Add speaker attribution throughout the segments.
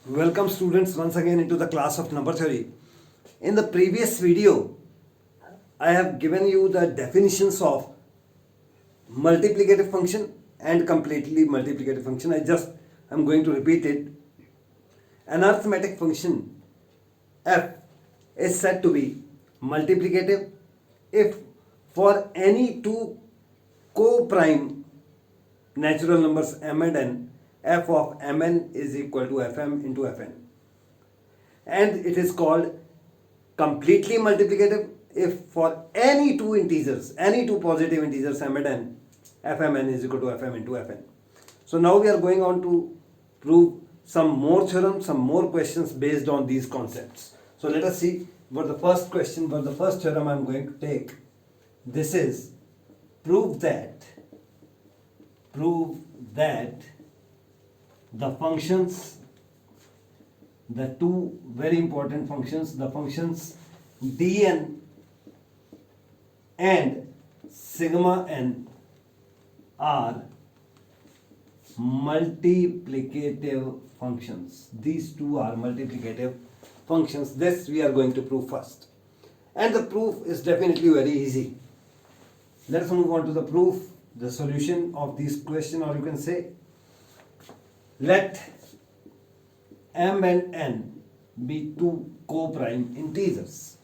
Speaker 1: Welcome students once again into the class of number theory. In the previous video, I have given you the definitions of multiplicative function and completely multiplicative function. I'm going to repeat it. An arithmetic function f is said to be multiplicative if for any two co-prime natural numbers m and n, f of mn is equal to fm into fn. And it is called completely multiplicative if for any two integers, any two positive integers m and n, fmn is equal to fm into fn. So now we are going on to prove some more theorems, some more questions based on these concepts. So let us see what the first question, what the first theorem I am going to take. This is prove that the functions, the two very important functions, the functions dn and sigma n are multiplicative functions. These two are multiplicative functions. This we are going to prove first. And the proof is definitely very easy. Let's move on to the proof, the solution of this question, or you can say, let m and n be two co-prime integers.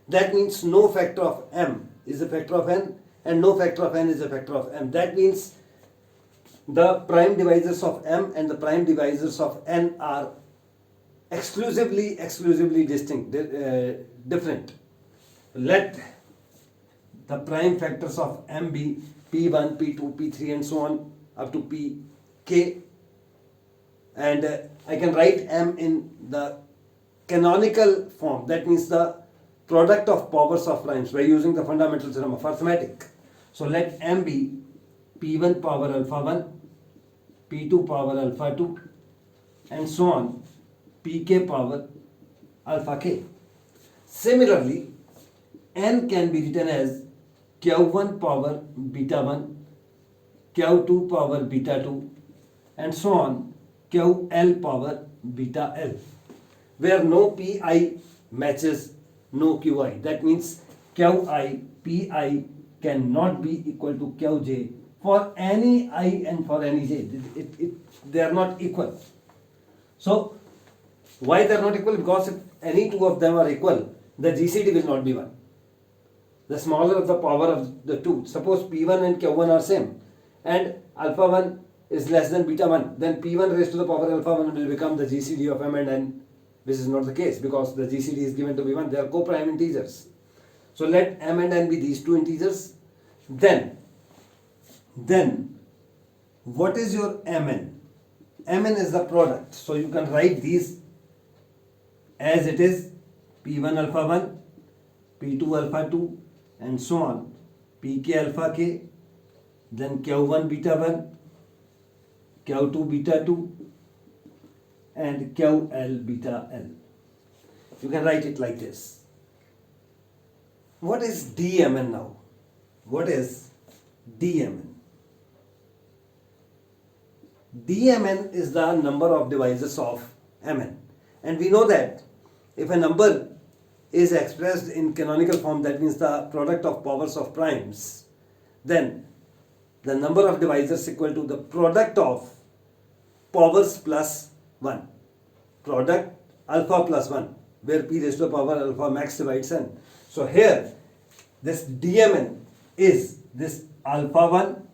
Speaker 1: That means no factor of m is a factor of n and no factor of n is a factor of m. That means the prime divisors of m and the prime divisors of n are exclusively distinct, different. Let the prime factors of m be p1, p2, p3 and so on up to pk, and I can write m in the canonical form, that means the product of powers of primes by using the fundamental theorem of arithmetic. So let m be p1 power alpha 1, p2 power alpha 2 and so on, pk power alpha k. Similarly, n can be written as q1 power beta 1, q2 power beta 2 and so on, ql power beta l, where no pi matches no qi. That means qi, pi cannot be equal to qj for any I and for any j. They are not equal. So why they are not equal? Because if any two of them are equal, the GCD will not be 1. The smaller of the power of the two. Suppose P1 and Q1 are same and alpha 1 is less than beta 1, then P1 raised to the power alpha 1 will become the GCD of m and n, which is not the case because the GCD is given to be 1. They are co-prime integers. So let m and n be these two integers. Then what is your mn? Mn is the product. So you can write these as it is: P1 alpha 1, P2 alpha 2 and so on, pk alpha k, then q1 beta 1, q2 beta 2 and ql beta l. You can write it like this. What is dmn now? What is dmn? Dmn is the number of divisors of mn, and we know that if a number is expressed in canonical form, that means the product of powers of primes, then the number of divisors equal to the product of powers plus 1, product alpha plus 1, where p raised to the power alpha max divides n. So here this dmn is this alpha 1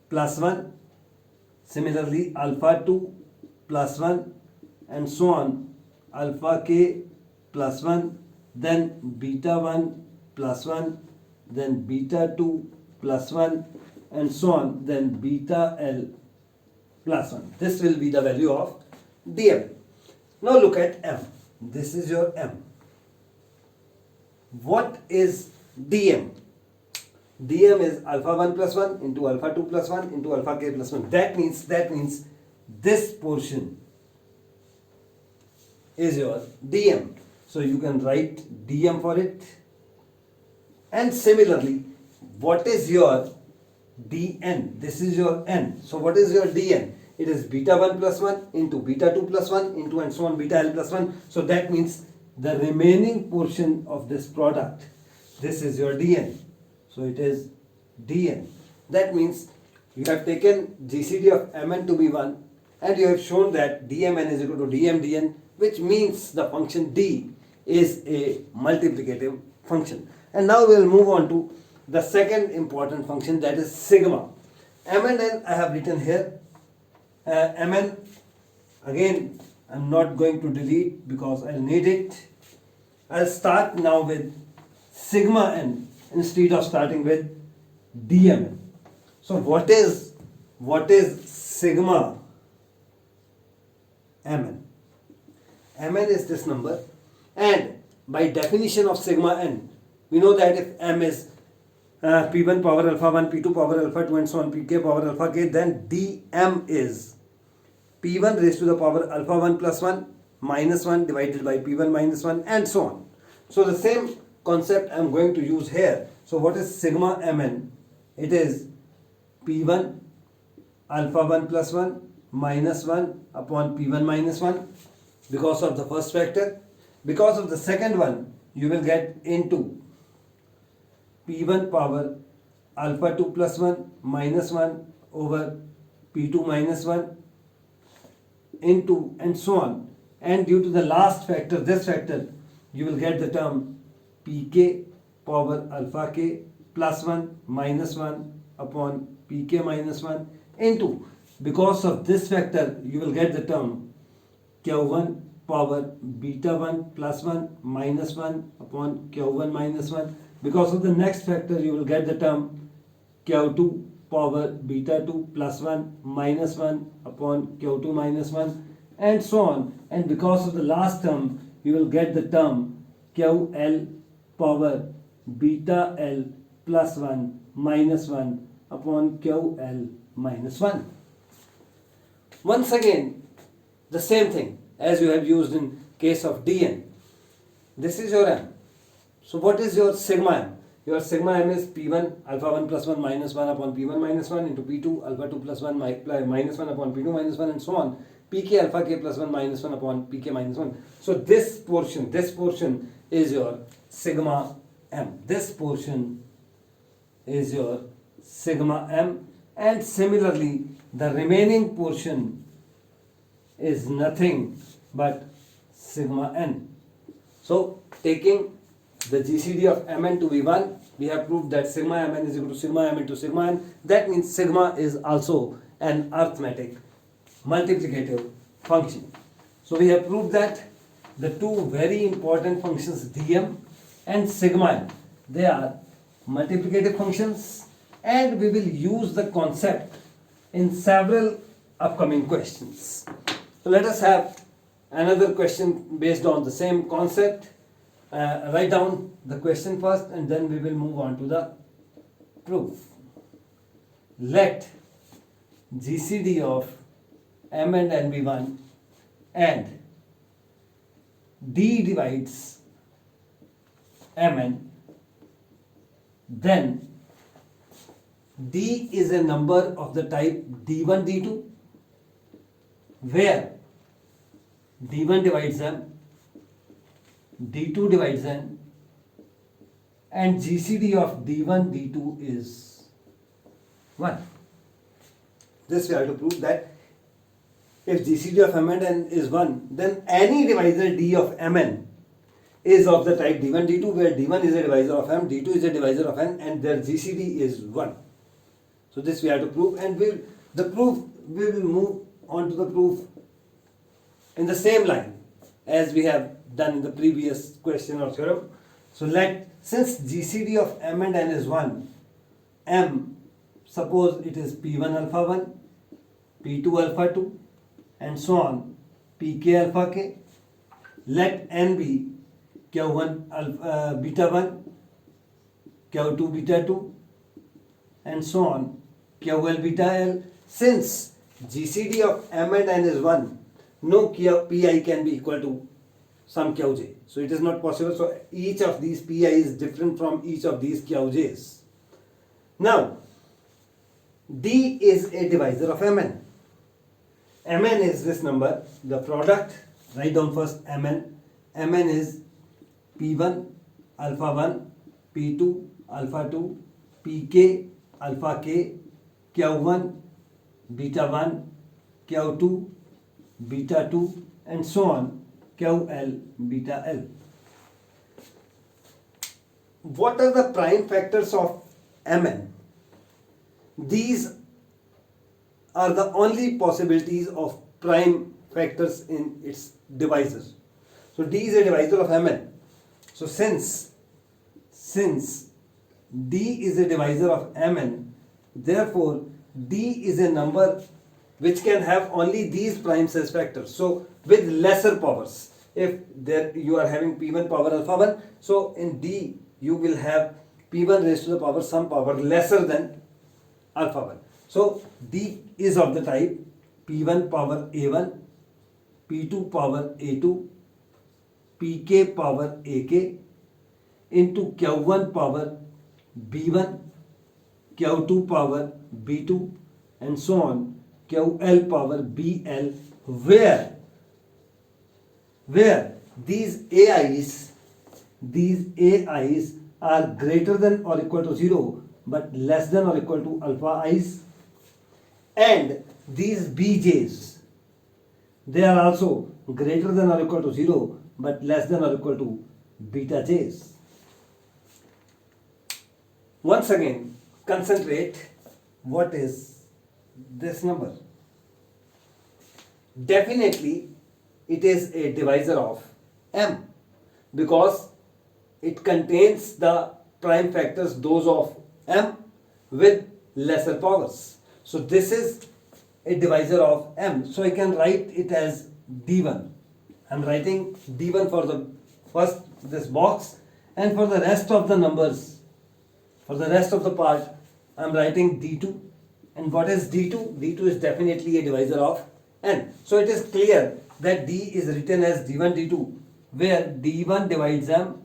Speaker 1: plus 1, similarly alpha 2 plus 1 and so on, alpha k plus 1, then beta 1 plus 1, then beta 2 plus 1 and so on, then beta l plus 1. This will be the value of dm. Now look at m. This is your m. What is dm? dm is alpha 1 plus 1 into alpha 2 plus 1 into alpha k plus 1. That means this portion is your dm. So you can write dm for it. And similarly, what is your dn? This is your n. So what is your dn? it is beta 1 plus 1 into beta 2 plus 1 into and so on beta L plus 1. So that means the remaining portion of this product, this is your dn. So it is dn. That means you have taken GCD of mn to be 1 and you have shown that dmn is equal to dn, which means the function d is a multiplicative function. And now we will move on to the second important function, that is sigma. M and n I have written here. Mn, again I am not going to delete because I will need it. I will start now with sigma n instead of starting with dmn. So what is sigma mn? Mn is this number, and by definition of sigma n, we know that if m is p1 power alpha 1, p2 power alpha 2 and so on, pk power alpha k, then dm is p1 raised to the power alpha 1 plus 1 minus 1 divided by p1 minus 1 and so on. So the same concept I am going to use here. So what is sigma mn? It is p1 alpha 1 plus 1 minus 1 upon p1 minus 1 because of the first factor. Because of the second one, you will get into p1 power alpha 2 plus 1 minus 1 over p2 minus 1 into and so on. And due to the last factor, this factor, you will get the term pk power alpha k plus 1 minus 1 upon pk minus 1 into, because of this factor, you will get the term q1 power beta 1 plus 1 minus 1 upon q1 minus 1. Because of the next factor, you will get the term q2 power beta 2 plus 1 minus 1 upon q2 minus 1 and so on. And because of the last term, you will get the term ql power beta l plus 1 minus 1 upon ql minus 1. Once again, the same thing as you have used in case of dn. This is your m. So what is your sigma m? Your sigma m is p1 alpha 1 plus 1 minus 1 upon p1 minus 1 into p2 alpha 2 plus 1 minus 1 upon p2 minus 1 and so on, pk alpha k plus 1 minus 1 upon pk minus 1. So this portion is your sigma m. This portion is your sigma m, and similarly the remaining portion is nothing but sigma n. So taking the GCD of mn to be 1, we have proved that sigma mn is equal to sigma m into sigma n. That means sigma is also an arithmetic multiplicative function. So we have proved that the two very important functions dm and sigma n, they are multiplicative functions, and we will use the concept in several upcoming questions. So let us have another question based on the same concept. Write down the question first and then we will move on to the proof. Let GCD of m and n be 1 and d divides mn, then d is a number of the type d1 d2 where d1 divides m, d2 divides n, and GCD of d1 d2 is 1. This we have to prove that if GCD of m and n is 1, then any divisor d of mn is of the type d1 d2 where d1 is a divisor of m, d2 is a divisor of n, and their GCD is 1. So this we have to prove, and we will move on to the proof in the same line as we have done in the previous question or theorem. So since GCD of m and n is 1, m, suppose it is p1 alpha 1, p2 alpha 2 and so on, pk alpha k, let n be q1 alpha, beta 1, q2 beta 2 and so on, ql beta l. Since GCD of m and n is 1, no pi can be equal to some qj. So it is not possible. So each of these pi is different from each of these qj's. Now, d is a divisor of mn. Mn is this number, the product, write down first Mn. Mn is P1 alpha 1, P2 alpha 2, Pk alpha k, Q1 beta 1, Q2 beta 2, and so on, Ql beta L. What are the prime factors of Mn? These are the only possibilities of prime factors in its divisor. So D is a divisor of Mn. So since D is a divisor of Mn, therefore D is a number which can have only these primes as factors. So with lesser powers, if there you are having P1 power alpha 1, so in D you will have P1 raised to the power some power lesser than alpha 1. So D is of the type P1 power A1, P2 power A2, Pk power Ak into Q1 power B1, Q2 power B2, and so on, Ql power Bl, where these AIs are greater than or equal to 0 but less than or equal to alpha i's, and these Bj's, they are also greater than or equal to 0 but less than or equal to beta j's. Once again, concentrate, what is this number? Definitely it is a divisor of M because it contains the prime factors, those of M with lesser powers. So this is a divisor of M. So I can write it as D1. I am writing D1 for the first this box, and for the rest of the numbers, for the rest of the part, I am writing D2. And what is D2? D2 is definitely a divisor of N. So it is clear that D is written as D1 D2, where D1 divides M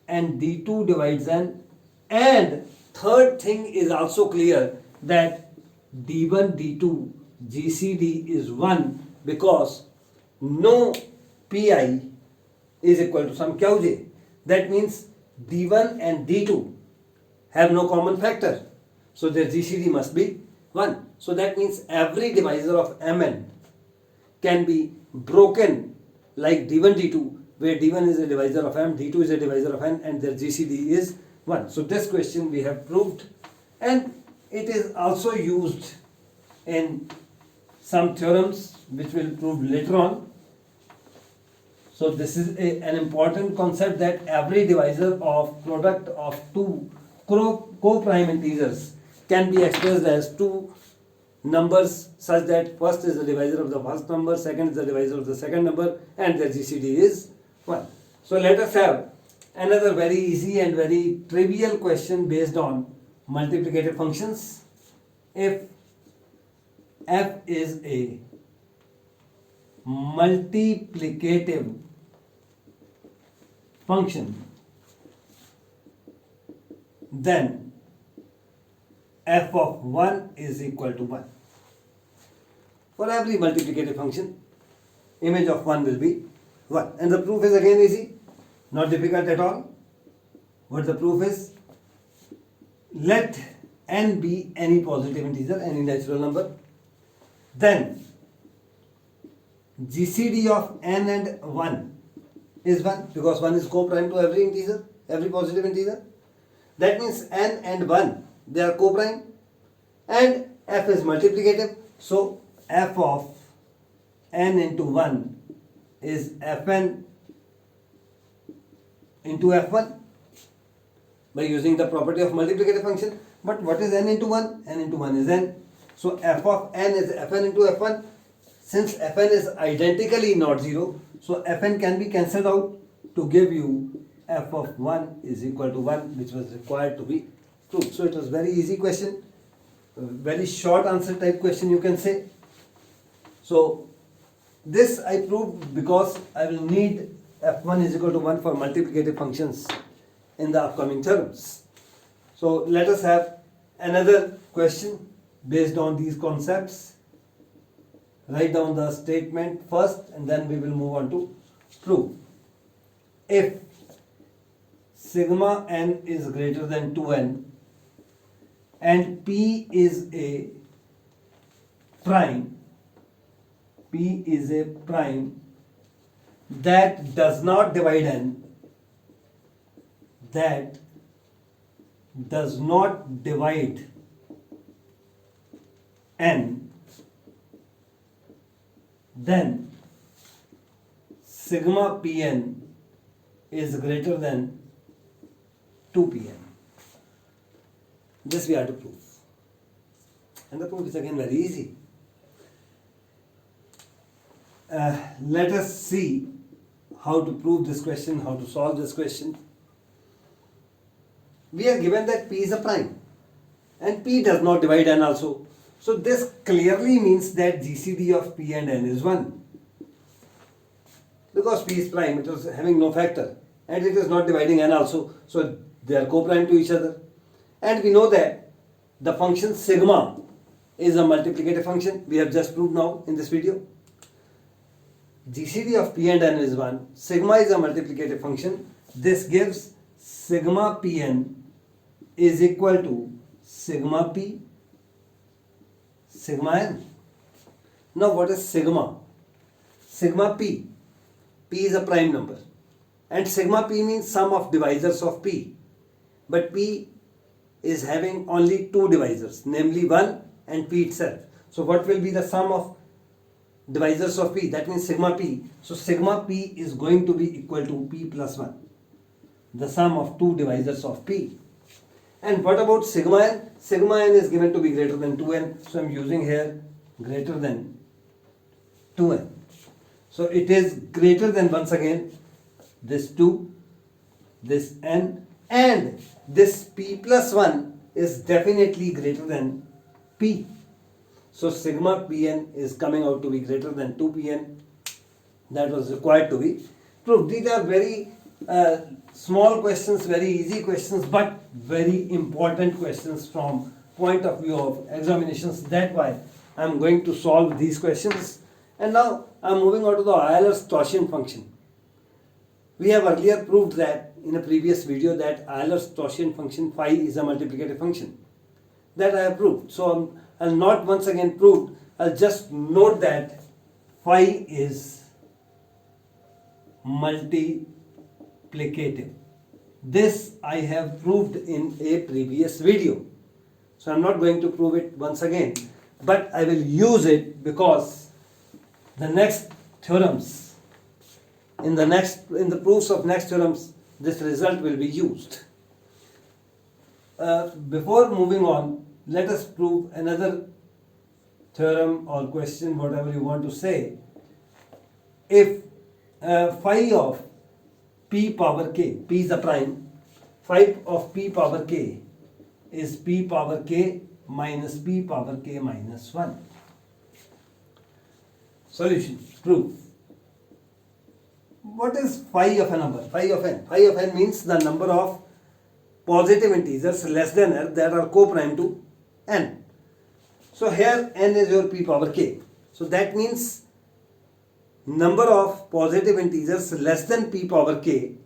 Speaker 1: and D2 divides N. And third thing is also clear, that D1 D2 GCD is 1 because no Pi is equal to some Qj. That means D1 and D2 have no common factor, so their GCD must be 1. So that means every divisor of Mn can be broken like D1 D2, where D1 is a divisor of M, D2 is a divisor of N, and their GCD is 1. So this question we have proved, and it is also used in some theorems which will prove later on. So this is an important concept, that every divisor of product of two co-prime integers can be expressed as two numbers such that first is the divisor of the first number, second is the divisor of the second number, and their GCD is 1. So let us have another very easy and very trivial question based on multiplicative functions. If f is a multiplicative function, then f of 1 is equal to 1. For every multiplicative function, image of 1 will be 1. And the proof is again easy, not difficult at all. What the proof is? Let n be any positive integer, any natural number. Then GCD of n and 1 is 1 because 1 is co-prime to every integer, every positive integer. That means n and 1, they are co-prime, and f is multiplicative. So f of n into 1 is fn into f1 by using the property of multiplicative function. But what is n into 1? N into 1 is n. So f of n is fn into f1. Since fn is identically not 0, so fn can be cancelled out to give you f of 1 is equal to 1, which was required to be proved. So it was very easy question, very short answer type question you can say. So this I proved because I will need f1 is equal to 1 for multiplicative functions in the upcoming terms. So let us have another question based on these concepts. write down the statement first and then we will move on to proof. If sigma n is greater than 2n and p is a prime, that does not divide n, then sigma pn is greater than 2pn. This we have to prove. And the proof is again very easy. Let us see how to prove this question, how to solve this question. We are given that p is a prime and p does not divide n also. So this clearly means that GCD of p and n is 1. Because p is prime, it is having no factor and it is not dividing n also. So they are co-prime to each other. And we know that the function sigma is a multiplicative function. We have just proved now in this video. GCD of p and n is 1. Sigma is a multiplicative function. This gives sigma pn is equal to sigma p, sigma n. Now what is sigma? Sigma p. P is a prime number. And sigma p means sum of divisors of p. But p is having only two divisors, namely 1 and p itself. So what will be the sum of divisors of p? That means sigma p. So sigma p is going to be equal to p plus 1, the sum of two divisors of p. And what about sigma n? Sigma n is given to be greater than 2n. So I am using here greater than 2n. So it is greater than, once again, this 2, this n, and this p plus 1 is definitely greater than p. So sigma pn is coming out to be greater than 2pn. That was required to be proved. These are very small questions, very easy questions, but very important questions from point of view of examinations. That's why I am going to solve these questions. And now I am moving on to the Ils Torsion function. We have earlier proved that in a previous video that Ils Torsion function phi is a multiplicative function. That I have proved. So I'll not once again prove. I'll just note that phi is multiplicative. This I have proved in a previous video. So I'm not going to prove it once again, but I will use it because the next theorems, in the proofs of next theorems, this result will be used. Before moving on, let us prove another theorem or question, whatever you want to say. If phi of p power k, p is a prime, phi of p power k is p power k minus p power k minus 1. Solution, proof. What is phi of a number? Phi of n. Phi of n means the number of positive integers less than n that are co-prime to n. So here n is your p power k. So that means number of positive integers less than p power k,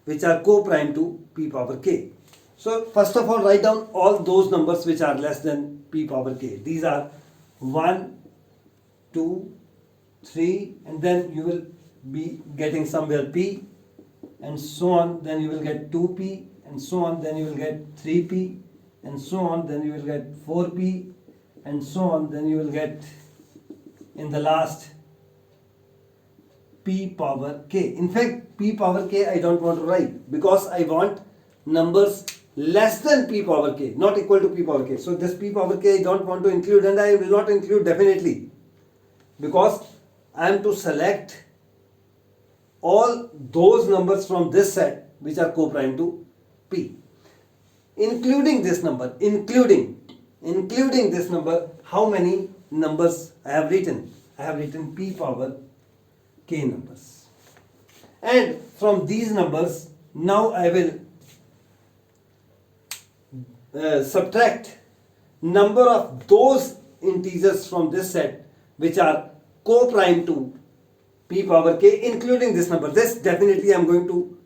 Speaker 1: which are co-prime to p power k. So first of all, write down all those numbers which are less than p power k. These are 1, 2, 3, and then you will be getting somewhere p, and so on. Then you will get 2p, and so on. Then you will get 3p, and so on. Then you will get 4p, and so on. Then you will get, in the last, p power k. In fact, p power k I don't want to write because I want numbers less than p power k, not equal to p power k. So this p power k I don't want to include, and I will not include definitely, because I am to select all those numbers from this set which are co-prime to p, including this number, including this number. How many numbers I have written? I have written p power k numbers, and from these numbers now I will subtract number of those integers from this set which are co-prime to p power k, including this number. This definitely I am going to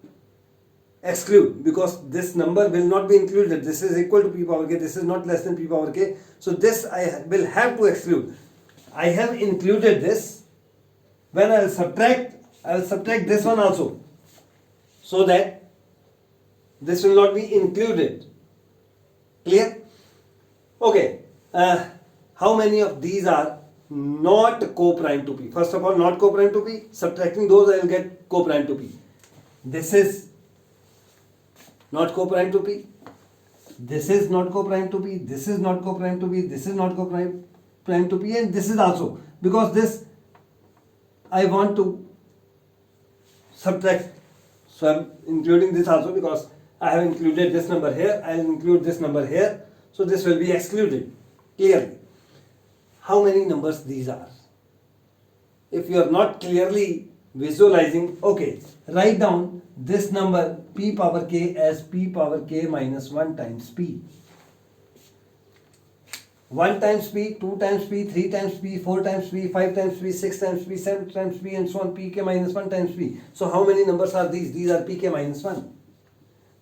Speaker 1: exclude because this number will not be included. This is equal to p power k, this is not less than p power k, so this I will have to exclude. I have included this. When I will subtract this one also, so that this will not be included. Clear? Okay. How many of these are not co-prime to p? First of all, not co-prime to p. Subtracting those, I will get co-prime to p. This is not co-prime to p. This is not co-prime to p. This is not co-prime to p. This is not co-prime to p, and this is also, because this I want to subtract. So I am including this also because I have included this number here. I will include this number here. So this will be excluded clearly. How many numbers these are? If you are not clearly visualizing, okay, write down this number p power k as p power k minus 1 times p. 1 times p, 2 times p, 3 times p, 4 times p, 5 times p, 6 times p, 7 times p, and so on, pk minus 1 times p. So how many numbers are these? These are pk minus 1.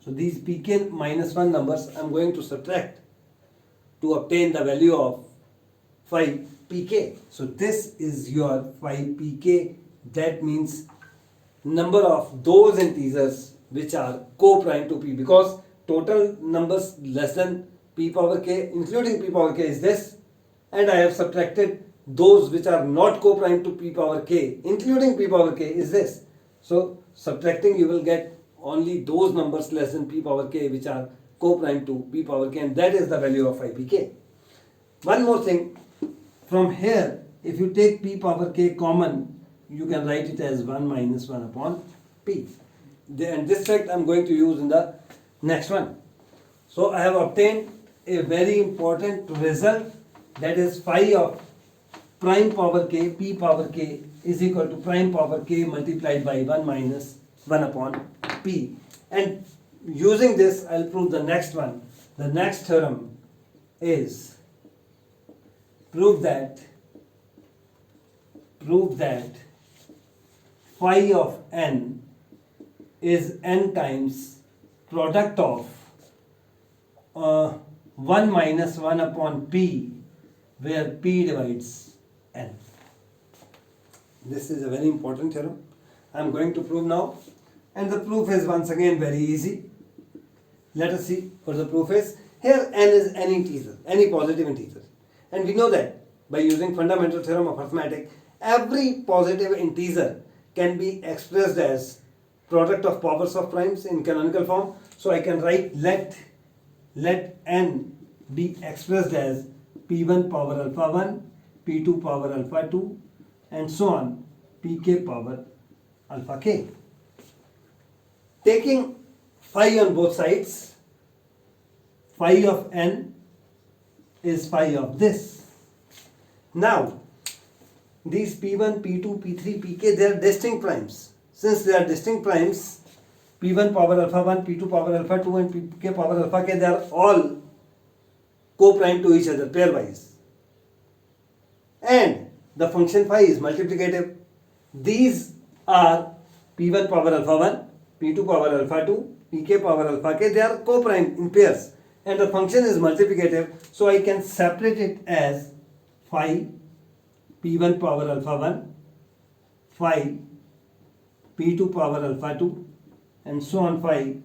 Speaker 1: So these pk minus 1 numbers I am going to subtract to obtain the value of 5 pk. So this is your 5 pk. That means number of those integers which are co-prime to p, because total numbers less than p power k, including p power k, is this, and I have subtracted those which are not co-prime to p power k, including p power k, is this. So subtracting, you will get only those numbers less than p power k which are co-prime to p power k, and that is the value of 5 pk. One more thing, from here if you take p power k common, you can write it as 1 minus 1 upon p, and this fact I am going to use in the next one. So I have obtained a very important result, that is phi of prime power k, p power k, is equal to prime power k multiplied by 1 minus 1 upon p. And using this I will prove the next one. The next theorem is prove that phi of n is n times product of 1 minus 1 upon p, where p divides n. This is a very important theorem. I am going to prove now, and the proof is once again very easy. Let us see what the proof is. Here n is any integer, any positive integer, and we know that by using fundamental theorem of arithmetic, every positive integer can be expressed as product of powers of primes in canonical form. So I can write let n be expressed as p1 power alpha 1, p2 power alpha 2, and so on, pk power alpha k. Taking phi on both sides, phi of n is phi of this. Now these p1, p2, p3, pk, they are distinct primes. Since they are distinct primes, p1 power alpha 1, p2 power alpha 2, and pk power alpha k, they are all co-prime to each other pairwise. And the function phi is multiplicative. These are p1 power alpha 1, p2 power alpha 2, pk power alpha k, they are co-prime in pairs. And the function is multiplicative, so I can separate it as phi p1 power alpha 1, phi p2 power alpha 2, and so on, phi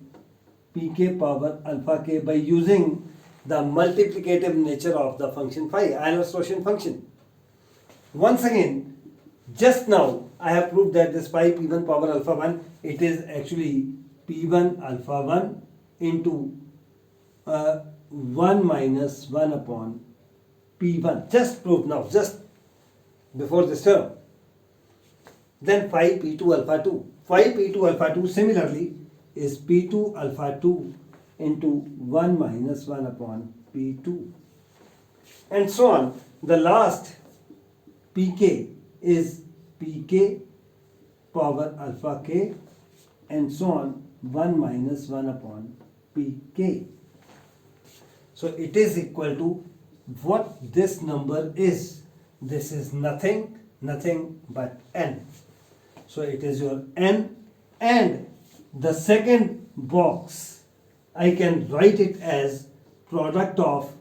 Speaker 1: pk power alpha k, by using the multiplicative nature of the function phi, Ils Torsion function. Once again, just now I have proved that this phi p1 power alpha 1, it is actually p1 alpha 1 into 1 minus 1 upon p1. Just proved now, just before this term. Then phi p2 alpha 2. Phi p2 alpha 2 similarly is p2 alpha 2 into 1 minus 1 upon p2. And so on. The last pk is pk power alpha k, and so on, 1 minus 1 upon pk. So it is equal to what this number is. This is nothing but n. So it is your n, and the second box I can write it as product of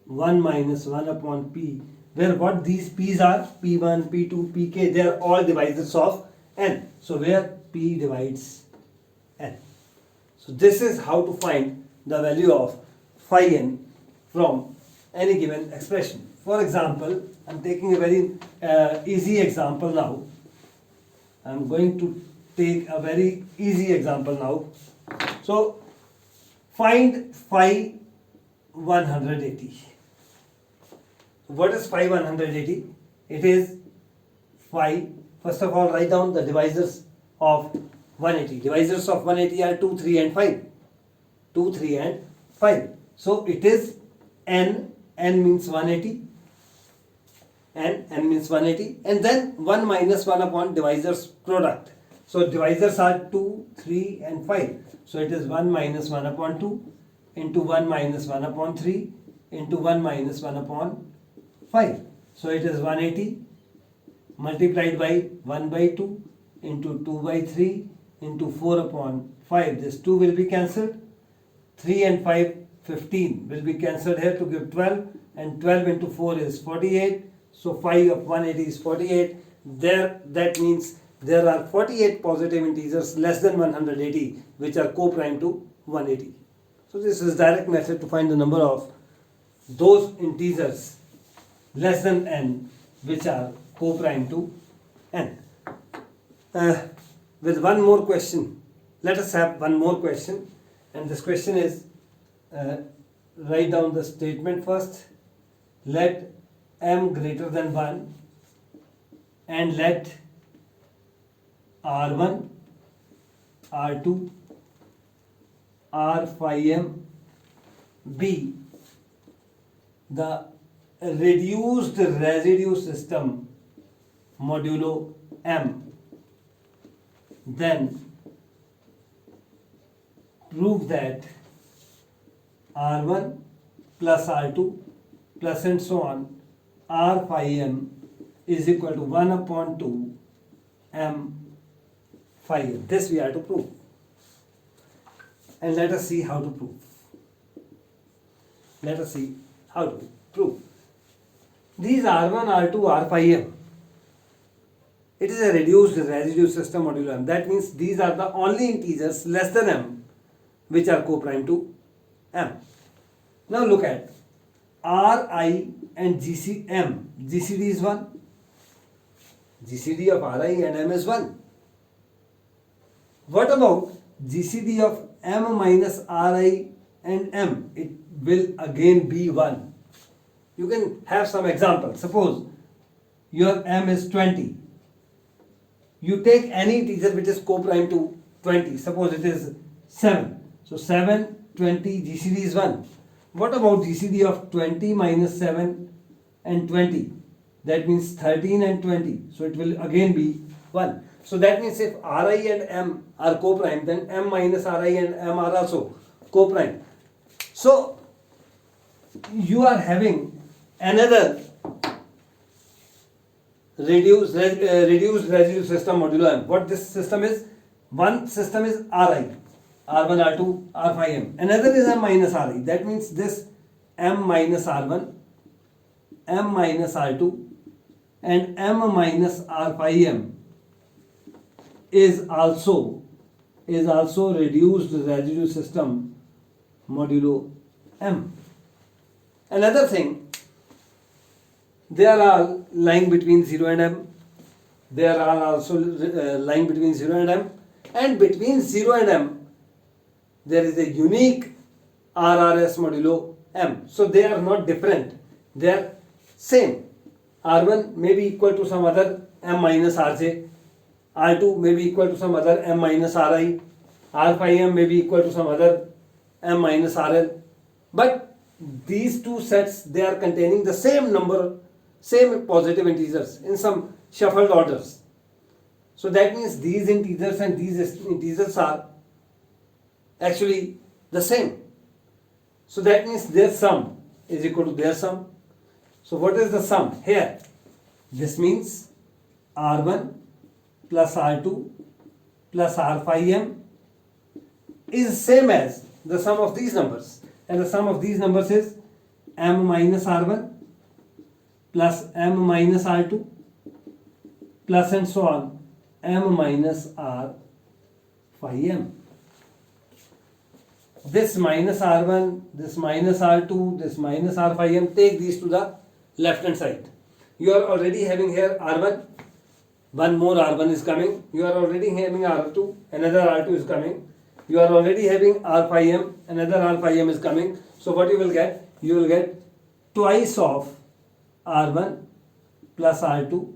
Speaker 1: 1 minus 1 upon p, where what these p's are, p1, p2, pk, they are all divisors of n. So where p divides n. So this is how to find the value of phi n from any given expression. For example, I am taking a very easy example now. I am going to take a very easy example now. So find phi 180. What is phi 180? It is phi, first of all write down the divisors of 180. Divisors of 180 are 2, 3 and 5. 2, 3 and 5. So it is n means 180. N means 180, and then 1 minus 1 upon divisors product. So divisors are 2, 3 and 5. So it is 1 minus 1 upon 2 into 1 minus 1 upon 3 into 1 minus 1 upon 5. So it is 180 multiplied by 1 by 2 into 2 by 3 into 4 upon 5. This 2 will be cancelled. 3 and 5, 15 will be cancelled here to give 12, and 12 into 4 is 48. So phi of 180 is 48. That means there are 48 positive integers less than 180 which are co-prime to 180. So this is direct method to find the number of those integers less than n which are co-prime to n. With one more question, let us have one more question, and this question is, write down the statement first. Let m greater than 1 and let r1, r2, r phi m be the reduced residue system modulo m, then prove that r1 plus r2 plus and so on r phi m is equal to 1 upon 2 m phi m. This we are to prove. And let us see how to prove. Let us see how to prove. These r1, r2, r phi m, it is a reduced residue system modulo m. That means these are the only integers less than m which are co-prime to m. Now look at Ri and GCD is 1. GCD of Ri and m is 1. What about GCD of m minus Ri and m? It will again be 1. You can have some example. Suppose your m is 20. You take any integer which is co-prime to 20. Suppose it is 7. So 7, 20, GCD is 1. What about GCD of 20 minus 7 and 20? That means 13 and 20. So it will again be 1. So that means if Ri and m are co-prime, then m minus Ri and m are also co-prime. So you are having another reduced residue system modulo m. What this system is? One system is Ri. R1, R2, R phi m. Another is m minus Ri. That means this m minus R1, m minus R2 and m minus R phi m is also reduced residue system modulo m. Another thing, they are all lying between 0 and m. There are also lying between 0 and m, and between 0 and m there is a unique RRS modulo m. So they are not different, they are same. R1 may be equal to some other m minus Rj, R2 may be equal to some other m minus Ri, R phi m may be equal to some other m minus Rl. But these two sets, they are containing the same number, same positive integers in some shuffled orders. So that means these integers and these integers are actually the same. So that means their sum is equal to their sum. So what is the sum here? This means R1 plus R2 plus R phi m is same as the sum of these numbers, and the sum of these numbers is m minus R1 plus m minus R2 plus and so on m minus R phi m. This minus R1, this minus R2, this minus R phi m, take these to the left hand side. You are already having here R1, one more R1 is coming. You are already having R2, another R2 is coming. You are already having R phi m, another R phi m is coming. So what you will get? You will get twice of R1 plus R2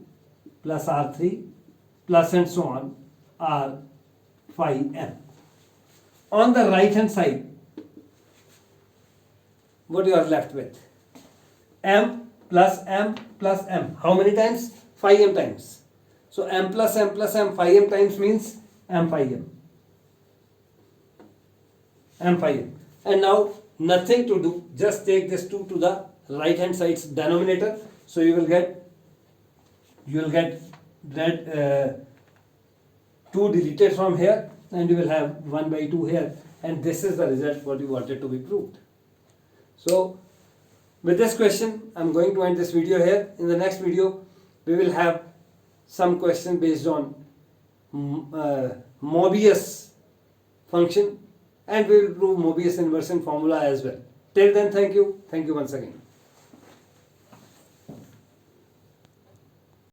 Speaker 1: plus R3 plus and so on R phi m. On the right hand side, what you are left with? M plus m plus m. How many times? Phi m times. So m plus m plus m, phi m times means m phi m. M phi m. And now nothing to do, just take this 2 to the right hand side's denominator. So you will get that 2 deleted from here, and you will have 1 by 2 here, and this is the result what you wanted to be proved. So with this question I am going to end this video here. In the next video we will have some question based on Mobius function, and we will prove Mobius inversion formula as well. Till then, thank you once again.